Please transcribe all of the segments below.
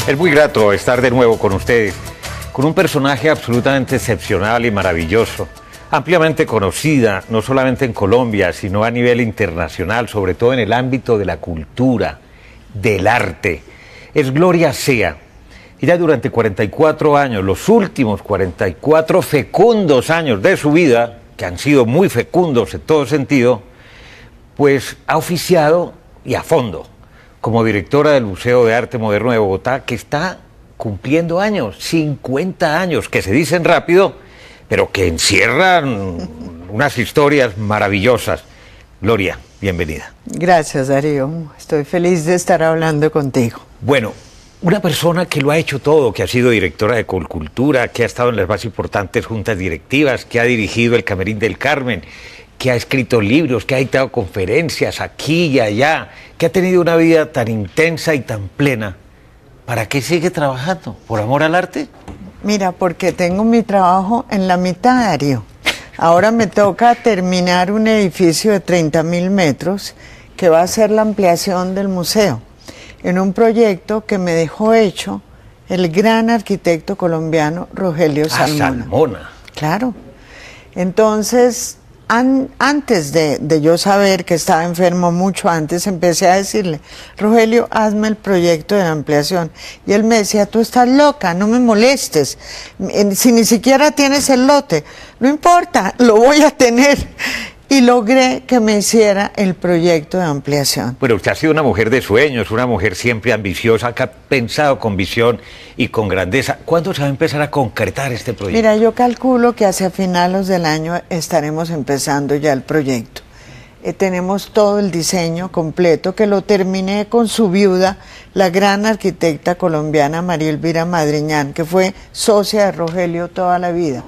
Es muy grato estar de nuevo con ustedes, con un personaje absolutamente excepcional y maravilloso, ampliamente conocida, no solamente en Colombia, sino a nivel internacional, sobre todo en el ámbito de la cultura, del arte. Es Gloria Sea. Ella durante 44 años, los últimos 44 fecundos años de su vida, que han sido muy fecundos en todo sentido, pues ha oficiado y a fondo como directora del Museo de Arte Moderno de Bogotá, que está cumpliendo años, 50 años, que se dicen rápido, pero que encierran unas historias maravillosas. Gloria, bienvenida. Gracias, Darío. Estoy feliz de estar hablando contigo. Bueno, una persona que lo ha hecho todo, que ha sido directora de Colcultura, que ha estado en las más importantes juntas directivas, que ha dirigido el Camerín del Carmen, que ha escrito libros, que ha dictado conferencias aquí y allá, que ha tenido una vida tan intensa y tan plena. ¿Para qué sigue trabajando? ¿Por amor al arte? Mira, porque tengo mi trabajo en la mitad, Darío. Ahora me toca terminar un edificio de 30.000 metros que va a ser la ampliación del museo, en un proyecto que me dejó hecho el gran arquitecto colombiano Rogelio Salmona. Salmona. Claro. Entonces, antes de yo saber que estaba enfermo, mucho antes, empecé a decirle: Rogelio, hazme el proyecto de la ampliación. Y él me decía: tú estás loca, no me molestes, si ni siquiera tienes el lote. No importa, lo voy a tener. Y logré que me hiciera el proyecto de ampliación. Bueno, usted ha sido una mujer de sueños, una mujer siempre ambiciosa, que ha pensado con visión y con grandeza. ¿Cuándo se va a empezar a concretar este proyecto? Mira, yo calculo que hacia finales del año estaremos empezando ya el proyecto. Tenemos todo el diseño completo, que lo terminé con su viuda, la gran arquitecta colombiana María Elvira Madriñán, que fue socia de Rogelio toda la vida.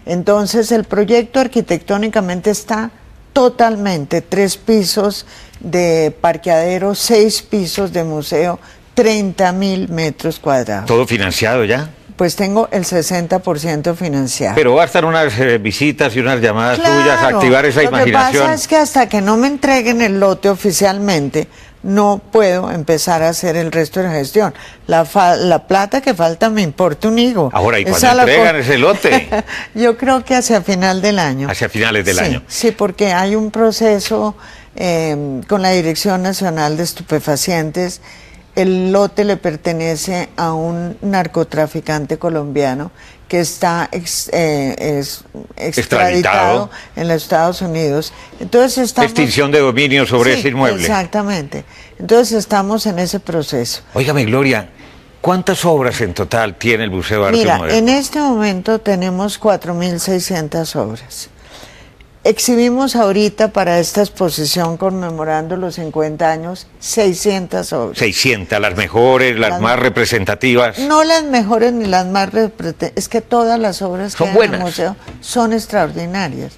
Entonces el proyecto arquitectónicamente está totalmente: 3 pisos de parqueadero, 6 pisos de museo, 30.000 metros cuadrados. ¿Todo financiado ya? Pues tengo el 60% financiado. Pero bastan unas visitas y unas llamadas Claro, suyas a activar esa imaginación. Lo que pasa es que hasta que no me entreguen el lote oficialmente, no puedo empezar a hacer el resto de la gestión. La plata que falta me importa un higo. Ahora, ¿y cuándo entregan ese lote? Yo creo que hacia final del año. Hacia finales del año. Sí, porque hay un proceso con la Dirección Nacional de Estupefacientes. El lote le pertenece a un narcotraficante colombiano que está extraditado en los Estados Unidos. Entonces estamos... Extinción de dominio sobre ese inmueble. Exactamente. Entonces estamos en ese proceso. Óigame, Gloria, ¿cuántas obras en total tiene el Museo de Arte Moderno? Mira, en este momento tenemos 4.600 obras. Exhibimos ahorita para esta exposición conmemorando los 50 años 600 obras. 600, las mejores, las más representativas. No las mejores ni las más representativas, es que todas las obras que hay en el museo son extraordinarias.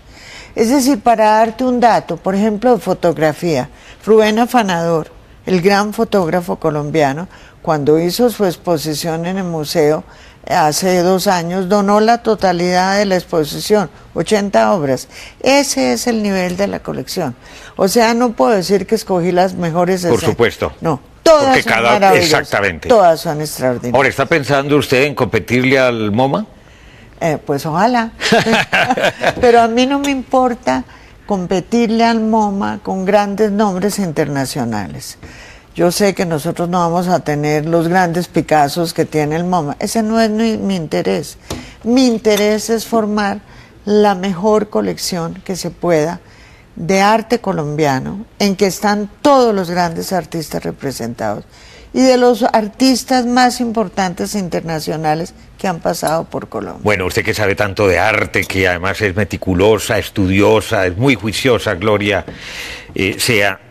Es decir, para darte un dato, por ejemplo, de fotografía, Rubén Afanador, el gran fotógrafo colombiano, cuando hizo su exposición en el museo hace 2 años, donó la totalidad de la exposición, 80 obras. Ese es el nivel de la colección. O sea, no puedo decir que escogí las mejores. Por supuesto. No, todas porque son maravillosas. Exactamente. Todas son extraordinarias. Ahora, ¿está pensando usted en competirle al MoMA? Pues ojalá. Pero a mí no me importa competirle al MoMA con grandes nombres internacionales. Yo sé que nosotros no vamos a tener los grandes Picassos que tiene el MoMA. Ese no es mi interés. Mi interés es formar la mejor colección que se pueda de arte colombiano, en que están todos los grandes artistas representados y de los artistas más importantes internacionales que han pasado por Colombia. Bueno, usted que sabe tanto de arte, que además es meticulosa, estudiosa, es muy juiciosa, Gloria Sea.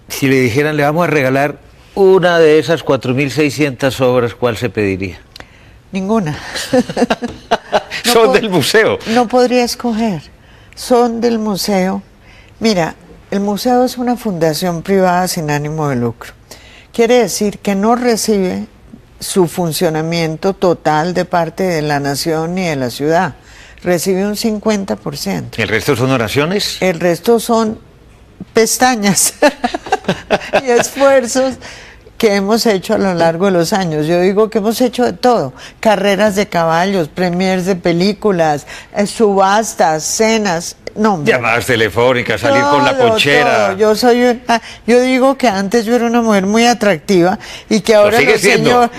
Si le dijeran, le vamos a regalar una de esas 4.600 obras, ¿cuál se pediría? Ninguna. Son del museo. No podría escoger. Son del museo. Mira, el museo es una fundación privada sin ánimo de lucro. Quiere decir que no recibe su funcionamiento total de parte de la nación ni de la ciudad. Recibe un 50%. ¿El resto son donaciones? El resto son pestañas y esfuerzos que hemos hecho a lo largo de los años. Yo digo que hemos hecho de todo, carreras de caballos, premiers de películas, subastas, cenas, no, llamadas telefónicas, salir con la ponchera. Todo. Yo digo que antes yo era una mujer muy atractiva y que ahora sigue siendo.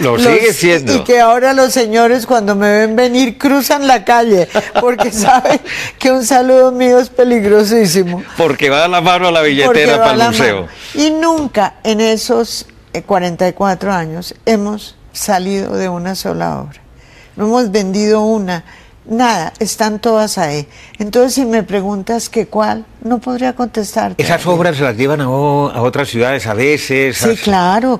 Y que ahora los señores cuando me ven venir cruzan la calle porque saben que un saludo mío es peligrosísimo. Porque va a la mano a la billetera para el museo. Y nunca en esos 44 años hemos salido de una sola obra. No hemos vendido una. Nada, están todas ahí. Entonces, si me preguntas que cuál, no podría contestarte. ¿Esas obras las llevan a otras ciudades a veces? Sí, claro.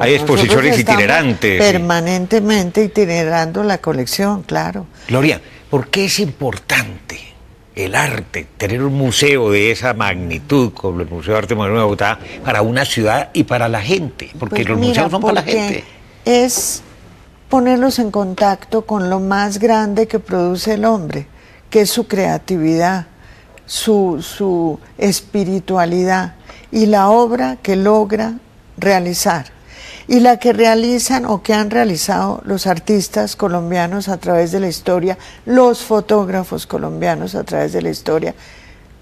Hay exposiciones itinerantes. Permanentemente itinerando la colección, claro. Gloria, ¿por qué es importante el arte, tener un museo de esa magnitud como el Museo de Arte Moderno de Bogotá para una ciudad y para la gente? Porque pues los museos son para la gente. Es ponerlos en contacto con lo más grande que produce el hombre, que es su creatividad, su espiritualidad y la obra que logra realizar y la que realizan o que han realizado los artistas colombianos a través de la historia, los fotógrafos colombianos a través de la historia,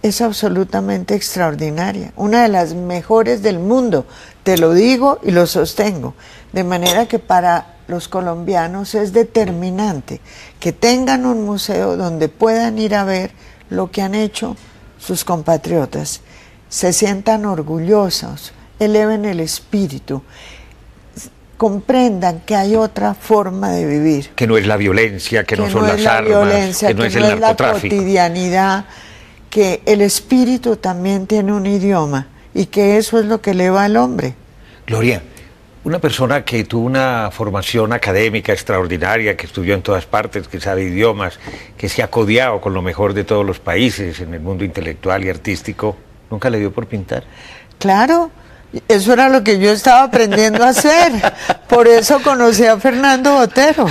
es absolutamente extraordinaria, una de las mejores del mundo, te lo digo y lo sostengo, de manera que para los colombianos es determinante que tengan un museo donde puedan ir a ver lo que han hecho sus compatriotas, se sientan orgullosos, eleven el espíritu, comprendan que hay otra forma de vivir. Que no es la violencia, que no son las armas, que no es el narcotráfico. La cotidianidad, que el espíritu también tiene un idioma y que eso es lo que eleva al hombre. Gloria, una persona que tuvo una formación académica extraordinaria, que estudió en todas partes, que sabe idiomas, que se ha codeado con lo mejor de todos los países en el mundo intelectual y artístico, ¿nunca le dio por pintar? Claro, eso era lo que yo estaba aprendiendo a hacer. Por eso conocí a Fernando Botero,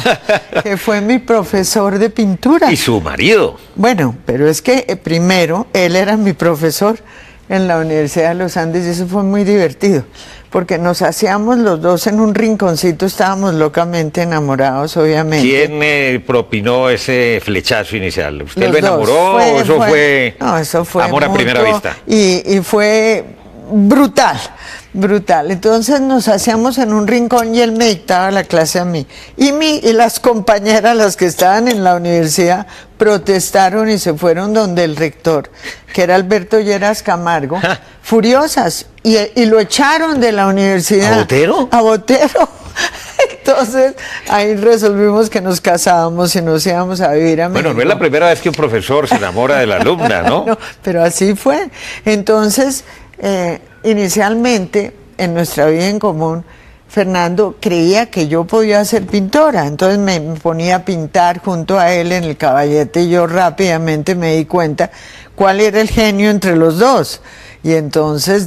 que fue mi profesor de pintura. Y su marido. Bueno, pero es que primero él era mi profesor en la Universidad de los Andes y eso fue muy divertido, porque nos hacíamos los dos en un rinconcito, estábamos locamente enamorados, obviamente. ¿Quién propinó ese flechazo inicial? ¿Usted Los lo enamoró o eso fue, no, eso fue amor a primera vista? Y fue brutal. Entonces nos hacíamos en un rincón y él me dictaba la clase a mí. Y las compañeras, las que estaban en la universidad, protestaron y se fueron donde el rector, que era Alberto Lleras Camargo, furiosas, y lo echaron de la universidad. ¿A Botero? A Botero. Entonces ahí resolvimos que nos casábamos y nos íbamos a vivir a México. Bueno, no es la primera vez que un profesor se enamora de la alumna, ¿no? No, pero así fue. Entonces, inicialmente, en nuestra vida en común, Fernando creía que yo podía ser pintora, entonces me ponía a pintar junto a él en el caballete y yo rápidamente me di cuenta cuál era el genio entre los dos. Y entonces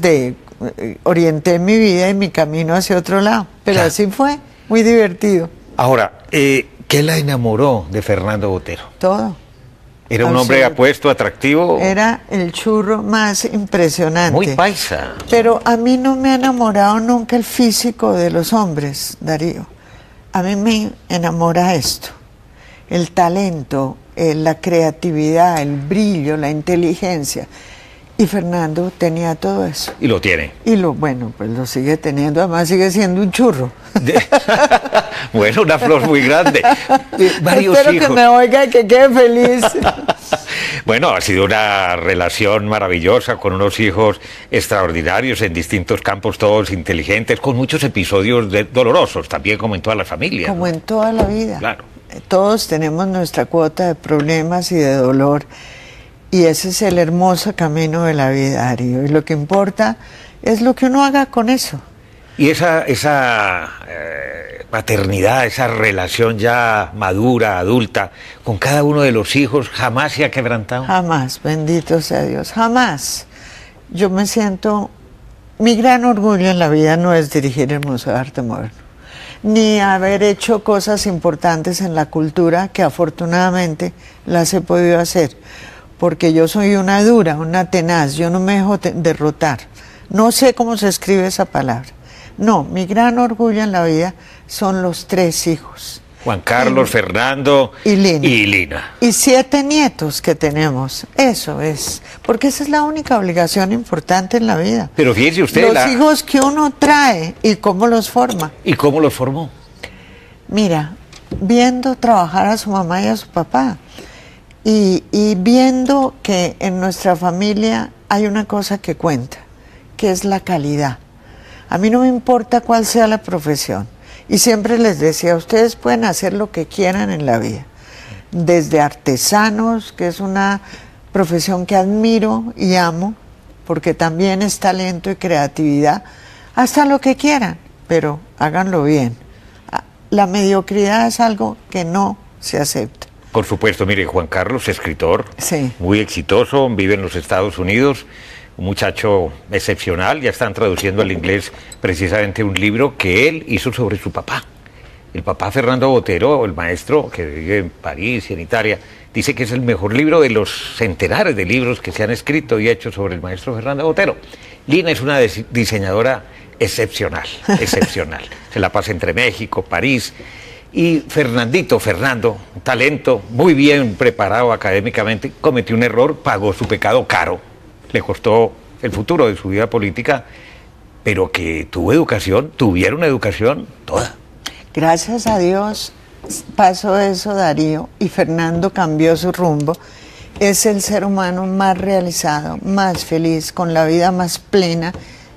orienté mi vida y mi camino hacia otro lado. Pero así fue, muy divertido. Ahora, ¿qué la enamoró de Fernando Botero? Todo. ¿Era un hombre apuesto, atractivo? Era el churro más impresionante. Muy paisa. Pero a mí no me ha enamorado nunca el físico de los hombres, Darío. A mí me enamora esto. El talento, la creatividad, el brillo, la inteligencia. Y Fernando tenía todo eso. Y lo tiene. Bueno, pues lo sigue teniendo, además sigue siendo un churro. Bueno, una flor muy grande. Espero que me oiga y que quede feliz. Bueno, ha sido una relación maravillosa, con unos hijos extraordinarios en distintos campos, todos inteligentes, con muchos episodios dolorosos, también como en todas las familias. Como en toda la vida. Claro. Todos tenemos nuestra cuota de problemas y de dolor. Y ese es el hermoso camino de la vida, Darío. Y lo que importa es lo que uno haga con eso. Y esa paternidad, esa relación ya madura, adulta, con cada uno de los hijos, ¿jamás se ha quebrantado? Jamás, bendito sea Dios, jamás. Yo me siento... Mi gran orgullo en la vida no es dirigir el Museo de Arte Moderno, ni haber hecho cosas importantes en la cultura, que afortunadamente las he podido hacer. Porque yo soy una dura, una tenaz, yo no me dejo derrotar. No sé cómo se escribe esa palabra. No, mi gran orgullo en la vida son los 3 hijos. Juan Carlos, Fernando y Lina. Y Lina. Y 7 nietos que tenemos. Eso es. Porque esa es la única obligación importante en la vida. Pero fíjese usted... Los hijos que uno trae y cómo los forma. ¿Y cómo los formó? Mira, viendo trabajar a su mamá y a su papá. Y viendo que en nuestra familia hay una cosa que cuenta, que es la calidad. A mí no me importa cuál sea la profesión. Y siempre les decía, ustedes pueden hacer lo que quieran en la vida. Desde artesanos, que es una profesión que admiro y amo, porque también es talento y creatividad, hasta lo que quieran, pero háganlo bien. La mediocridad es algo que no se acepta. Por supuesto, mire, Juan Carlos, escritor, sí, muy exitoso, vive en los Estados Unidos, un muchacho excepcional, ya están traduciendo al inglés precisamente un libro que él hizo sobre su papá. El papá Fernando Botero, el maestro que vive en París y en Italia, dice que es el mejor libro de los centenares de libros que se han escrito y hechos sobre el maestro Fernando Botero. Lina es una diseñadora excepcional, excepcional. Se la pasa entre México, París. Y Fernando, un talento muy bien preparado académicamente, cometió un error, pagó su pecado caro, le costó el futuro de su vida política, pero que tuvieron educación toda. Gracias a Dios pasó eso, Darío, y Fernando cambió su rumbo. Es el ser humano más realizado, más feliz, con la vida más plena,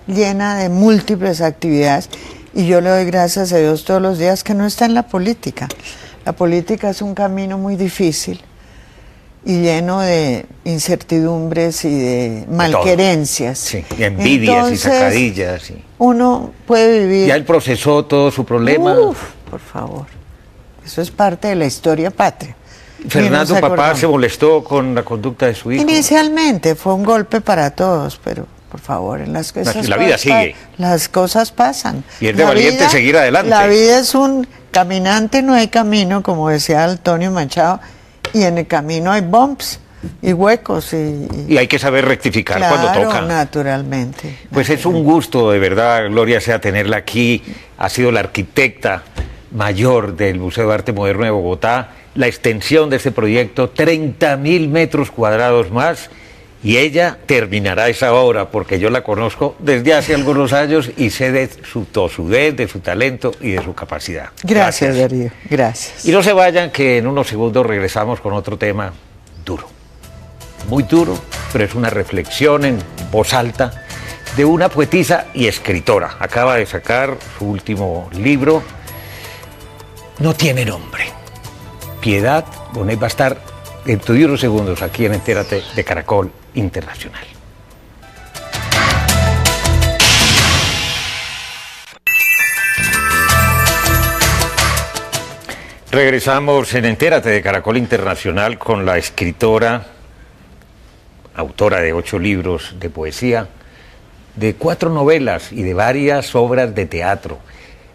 llena de múltiples actividades. Y yo le doy gracias a Dios todos los días que no está en la política. La política es un camino muy difícil y lleno de incertidumbres y de malquerencias. Sí, y envidias. Entonces, y sacadillas. Sí. Uno puede vivir... Ya él procesó todo su problema. Uf, por favor. Eso es parte de la historia patria. Fernando, papá, se molestó con la conducta de su hijo. Inicialmente fue un golpe para todos, pero... Por favor, en las cosas la vida sigue. Las cosas pasan. Y es de valiente seguir adelante. La vida es un caminante, no hay camino, como decía Antonio Machado, y en el camino hay bumps y huecos. Y hay que saber rectificar cuando toca. Naturalmente. Pues es un gusto, de verdad, Gloria sea tenerla aquí. Ha sido la arquitecta mayor del Museo de Arte Moderno de Bogotá. La extensión de este proyecto, 30.000 metros cuadrados más. Y ella terminará esa obra, porque yo la conozco desde hace algunos años y sé de su tosudez, de su talento y de su capacidad. Gracias, Darío. Gracias. Y no se vayan, que en unos segundos regresamos con otro tema duro. Muy duro, pero es una reflexión en voz alta de una poetisa y escritora. Acaba de sacar su último libro. No tiene nombre. Piedad Bonet va a estar dentro de unos segundos aquí en Entérate de Caracol Internacional. Regresamos en Entérate de Caracol Internacional con la escritora, autora de 8 libros de poesía, de 4 novelas y de varias obras de teatro.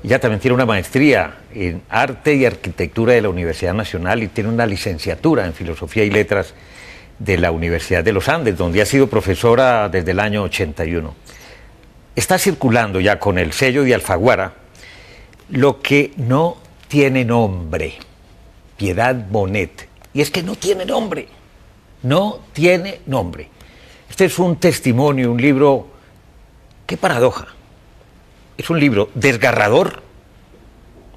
Ella también tiene una maestría en Arte y Arquitectura de la Universidad Nacional y tiene una licenciatura en Filosofía y Letras de la Universidad de los Andes, donde ha sido profesora desde el año 81. Está circulando ya con el sello de Alfaguara lo que no tiene nombre, Piedad Bonet. Y es que no tiene nombre, no tiene nombre. Este es un testimonio, un libro, qué paradoja. Es un libro desgarrador,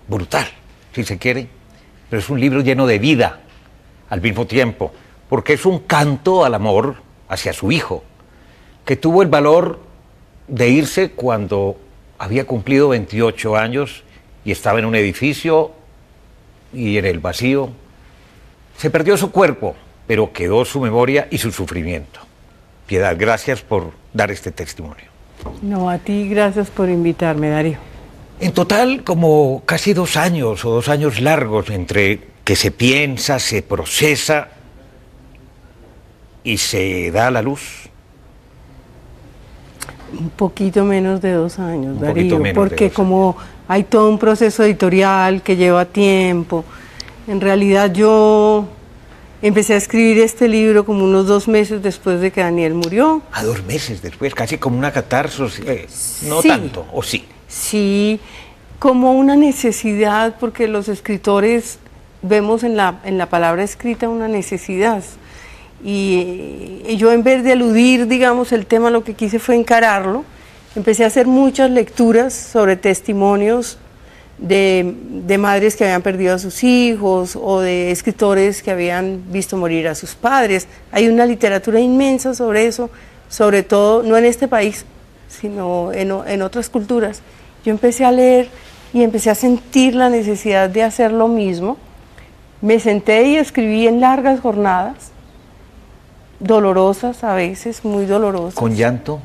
brutal, si se quiere, pero es un libro lleno de vida al mismo tiempo, porque es un canto al amor hacia su hijo, que tuvo el valor de irse cuando había cumplido 28 años y estaba en un edificio y en el vacío. Se perdió su cuerpo, pero quedó su memoria y su sufrimiento. Piedad, gracias por dar este testimonio. No, a ti gracias por invitarme, Darío. En total, como casi 2 años o 2 años largos entre que se piensa, se procesa y se da a la luz. Un poquito menos de 2 años, Darío, porque 2 años. Como hay todo un proceso editorial que lleva tiempo, en realidad yo empecé a escribir este libro como unos 2 meses después de que Daniel murió. A 2 meses después, casi como una catarsis, no sí, tanto, ¿o sí? Sí, como una necesidad, porque los escritores vemos en la palabra escrita una necesidad. Y yo, en vez de eludir, digamos, el tema, lo que quise fue encararlo. Empecé a hacer muchas lecturas sobre testimonios de madres que habían perdido a sus hijos o de escritores que habían visto morir a sus padres. Hay una literatura inmensa sobre eso, sobre todo, no en este país, sino en otras culturas. Yo empecé a leer y empecé a sentir la necesidad de hacer lo mismo. Me senté y escribí en largas jornadas, dolorosas a veces, muy dolorosas. ¿Con llanto?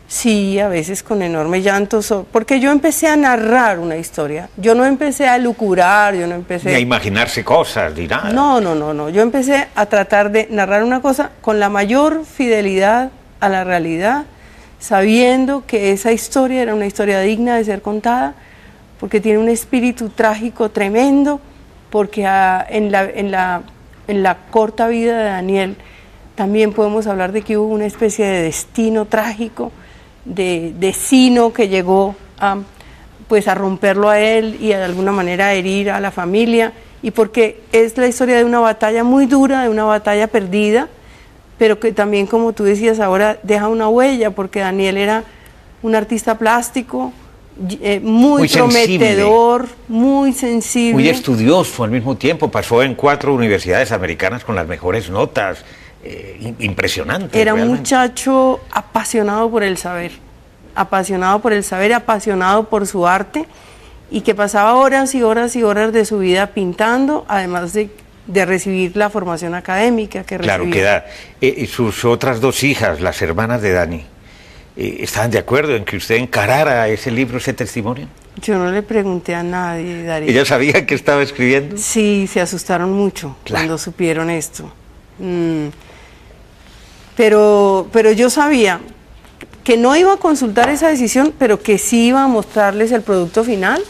Sí, a veces con enorme llanto, porque yo empecé a narrar una historia. Yo no empecé a elucubrar, yo no empecé... Ni a imaginarse cosas, ni nada. No. Yo empecé a tratar de narrar una cosa con la mayor fidelidad a la realidad, sabiendo que esa historia era una historia digna de ser contada, porque tiene un espíritu trágico tremendo, porque en la corta vida de Daniel también podemos hablar de que hubo una especie de destino trágico, de sino que llegó pues a romperlo a él y de alguna manera a herir a la familia, y porque es la historia de una batalla muy dura, de una batalla perdida, pero que también, como tú decías ahora, deja una huella, porque Daniel era un artista plástico, muy prometedor, muy sensible. Muy estudioso al mismo tiempo, pasó en 4 universidades americanas con las mejores notas, impresionante. Era realmente. un muchacho apasionado por el saber, apasionado por su arte, y que pasaba horas y horas y horas de su vida pintando, además de recibir la formación académica que recibió. Claro, que sus otras 2 hijas, las hermanas de Dani, ¿estaban de acuerdo en que usted encarara ese libro, ese testimonio? Yo no le pregunté a nadie, Darío. ¿Ella sabía que estaba escribiendo? Sí, se asustaron mucho cuando supieron esto. Pero yo sabía que no iba a consultar esa decisión, pero que sí iba a mostrarles el producto final,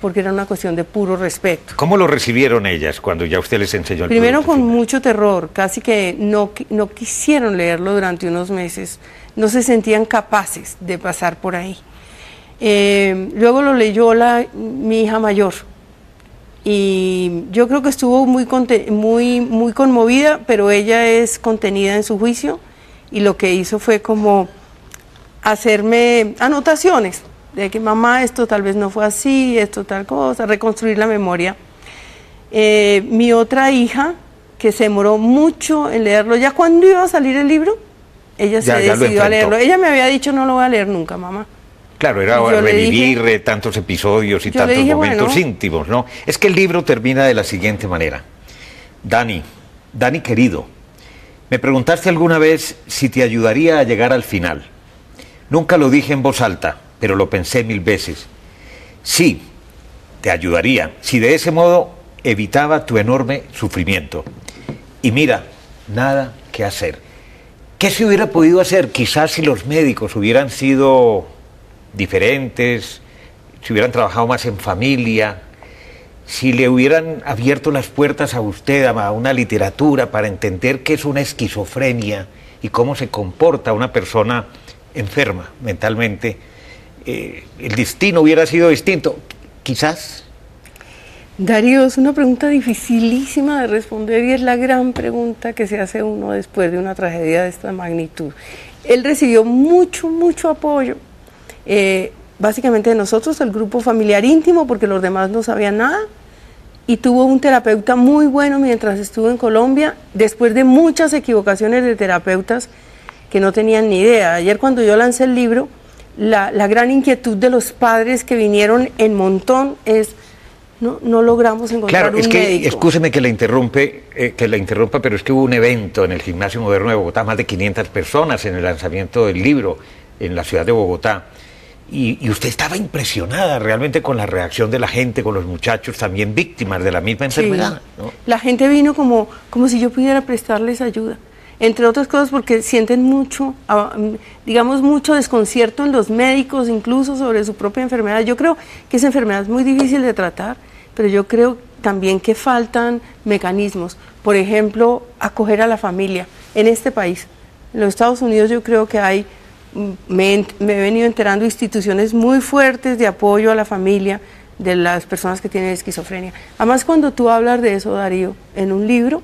porque era una cuestión de puro respeto. ¿Cómo lo recibieron ellas cuando ya usted les enseñó el Primero producto con final? mucho terror, casi que no quisieron leerlo durante unos meses, no se sentían capaces de pasar por ahí. Luego lo leyó mi hija mayor, y yo creo que estuvo muy conmovida, pero ella es contenida en su juicio, y lo que hizo fue como hacerme anotaciones de que mamá, esto tal vez no fue así, esto tal cosa, reconstruir la memoria. Mi otra hija, que se demoró mucho en leerlo, ya cuando iba a salir el libro, ella se decidió a leerlo. Ella me había dicho, no lo voy a leer nunca, mamá. Claro, era revivir tantos episodios y tantos momentos íntimos, ¿no? Es que el libro termina de la siguiente manera. Dani querido, me preguntaste alguna vez si te ayudaría a llegar al final. Nunca lo dije en voz alta, pero lo pensé 1000 veces. Sí, te ayudaría, si de ese modo evitaba tu enorme sufrimiento. Y mira, nada que hacer. ¿Qué se hubiera podido hacer? Quizás si los médicos hubieran sido diferentes, si hubieran trabajado más en familia, si le hubieran abierto las puertas a usted a una literatura para entender qué es una esquizofrenia y cómo se comporta una persona enferma mentalmente, el destino hubiera sido distinto, quizás. Darío, es una pregunta dificilísima de responder, y es la gran pregunta que se hace uno después de una tragedia de esta magnitud. Él recibió mucho apoyo, básicamente de nosotros, el grupo familiar íntimo, porque los demás no sabían nada, y tuvo un terapeuta muy bueno mientras estuvo en Colombia, después de muchas equivocaciones de terapeutas que no tenían ni idea. Ayer, cuando yo lancé el libro, la gran inquietud de los padres que vinieron en montón es: no logramos encontrar un médico. Excúseme que la interrumpa, pero es que hubo un evento en el Gimnasio Moderno de Bogotá, más de 500 personas en el lanzamiento del libro en la ciudad de Bogotá, y usted estaba impresionada realmente con la reacción de la gente, con los muchachos también víctimas de la misma enfermedad, ¿no? La gente vino como si yo pudiera prestarles ayuda, entre otras cosas porque sienten mucho desconcierto en los médicos, incluso sobre su propia enfermedad. Yo creo que esa enfermedad es muy difícil de tratar, pero yo creo también que faltan mecanismos. Por ejemplo, acoger a la familia en este país. En los Estados Unidos yo creo que hay me he venido enterando de instituciones muy fuertes de apoyo a la familia de las personas que tienen esquizofrenia. Además, cuando tú hablas de eso, Darío, en un libro,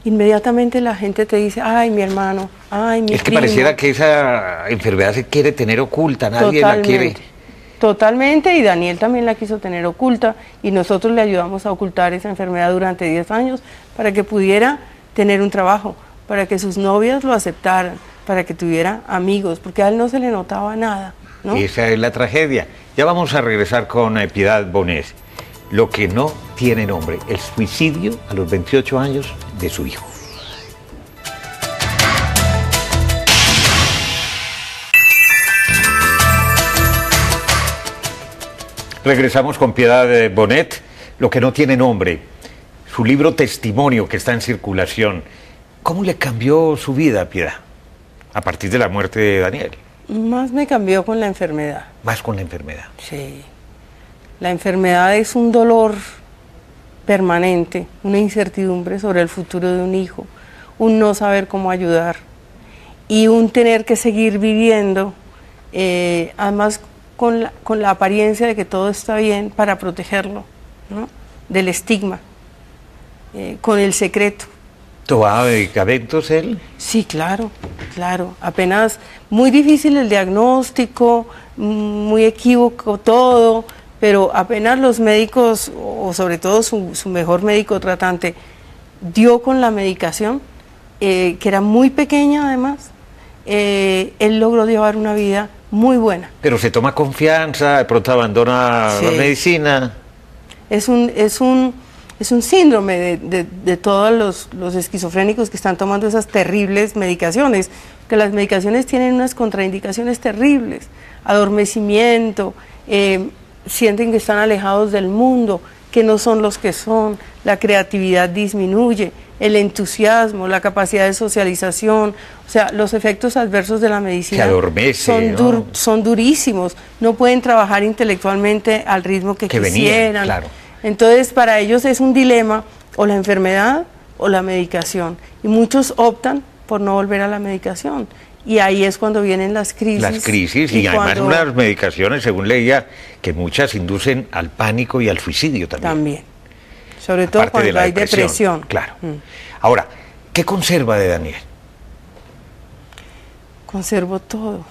inmediatamente la gente te dice, ay, mi hermano, ay, mi primo. Es que pareciera que esa enfermedad se quiere tener oculta, nadie la quiere. Totalmente, y Daniel también la quiso tener oculta, y nosotros le ayudamos a ocultar esa enfermedad durante 10 años para que pudiera tener un trabajo, para que sus novias lo aceptaran, para que tuviera amigos, porque a él no se le notaba nada, ¿no? Esa es la tragedia. Ya vamos a regresar con Piedad Bonet. Lo que no tiene nombre, el suicidio a los 28 años de su hijo. Regresamos con Piedad Bonet, Lo que no tiene nombre, su libro Testimonio que está en circulación. ¿Cómo le cambió su vida, Piedad, a partir de la muerte de Daniel? Más me cambió con la enfermedad. Más con la enfermedad. Sí. La enfermedad es un dolor permanente, una incertidumbre sobre el futuro de un hijo, un no saber cómo ayudar y un tener que seguir viviendo, además con la apariencia de que todo está bien para protegerlo, ¿no? Del estigma, con el secreto. ¿Tomaba medicamentos él? Sí, claro, claro. Apenas muy difícil el diagnóstico, muy equívoco todo, pero apenas los médicos, o sobre todo su mejor médico tratante, dio con la medicación, que era muy pequeña además, él logró llevar una vida muy buena. Pero se toma confianza, de pronto abandona la medicina. Es un síndrome de todos los esquizofrénicos que están tomando esas terribles medicaciones, que las medicaciones tienen unas contraindicaciones terribles, adormecimiento, sienten que están alejados del mundo, que no son los que son, la creatividad disminuye, el entusiasmo, la capacidad de socialización, o sea, los efectos adversos de la medicina se adormece, son durísimos, no pueden trabajar intelectualmente al ritmo que quisieran. Claro. Entonces, para ellos es un dilema, o la enfermedad o la medicación, y muchos optan por no volver a la medicación, y ahí es cuando vienen las crisis. Las crisis, y además unas medicaciones, según leía, que muchas inducen al pánico y al suicidio también. También, sobre todo cuando hay depresión. Claro. Ahora, ¿qué conserva de Daniel? Conservo todo.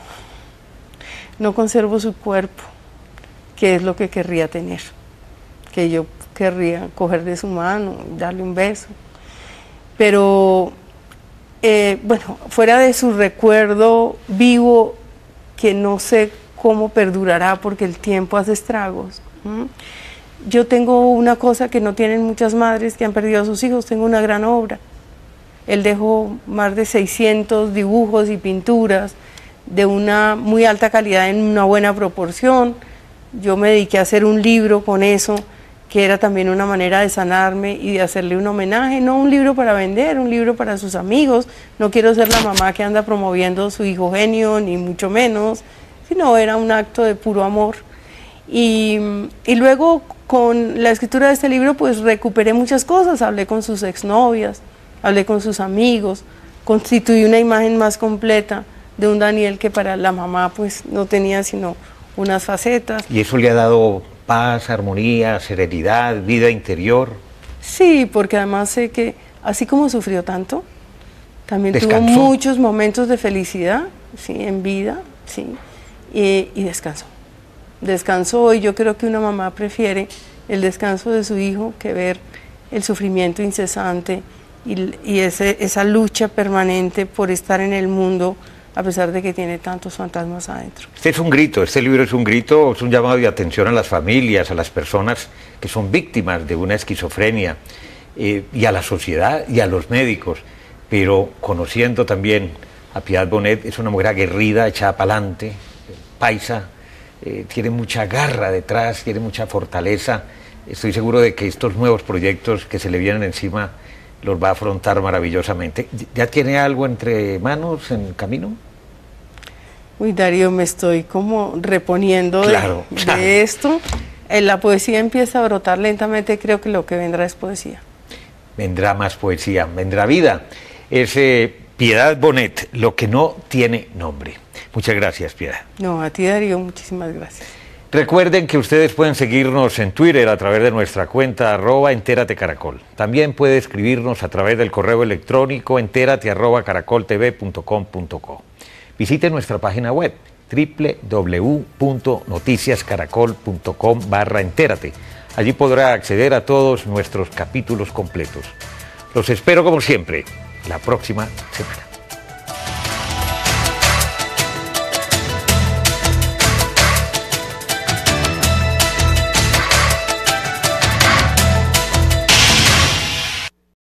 No conservo su cuerpo, que es lo que querría tener, que yo querría coger de su mano, darle un beso. Pero, bueno, fuera de su recuerdo vivo, que no sé cómo perdurará porque el tiempo hace estragos. Yo tengo una cosa que no tienen muchas madres que han perdido a sus hijos, tengo una gran obra. Él dejó más de 600 dibujos y pinturas de una muy alta calidad en una buena proporción. Yo me dediqué a hacer un libro con eso, que era también una manera de sanarme y de hacerle un homenaje, no un libro para vender, un libro para sus amigos. No quiero ser la mamá que anda promoviendo su hijo genio, ni mucho menos, sino era un acto de puro amor. Y luego con la escritura de este libro pues recuperé muchas cosas, hablé con sus exnovias, hablé con sus amigos, constituí una imagen más completa de un Daniel que para la mamá pues no tenía sino unas facetas. ¿Y eso le ha dado paz, armonía, serenidad, vida interior? Sí, porque además sé que así como sufrió tanto, también ¿descansó? Tuvo muchos momentos de felicidad, sí, en vida, sí, y descansó. Descansó, y yo creo que una mamá prefiere el descanso de su hijo que ver el sufrimiento incesante y esa lucha permanente por estar en el mundo a pesar de que tiene tantos fantasmas adentro. Este es un grito, este libro es un grito, es un llamado de atención a las familias, a las personas que son víctimas de una esquizofrenia, y a la sociedad y a los médicos, pero conociendo también a Piedad Bonet, es una mujer aguerrida, echada para adelante, paisa, tiene mucha garra detrás, tiene mucha fortaleza. Estoy seguro de que estos nuevos proyectos que se le vienen encima los va a afrontar maravillosamente. ¿Ya tiene algo entre manos en camino? Uy, Darío, me estoy como reponiendo claro. de esto. La poesía empieza a brotar lentamente, creo que lo que vendrá es poesía. Vendrá más poesía, vendrá vida. Es Piedad Bonet, Lo que no tiene nombre. Muchas gracias, Piedad. No, a ti, Darío, muchísimas gracias. Recuerden que ustedes pueden seguirnos en Twitter a través de nuestra cuenta @entératecaracol. También puede escribirnos a través del correo electrónico enterate@caracoltv.com.co. Visite nuestra página web www.noticiascaracol.com/entérate. Allí podrá acceder a todos nuestros capítulos completos. Los espero como siempre la próxima semana.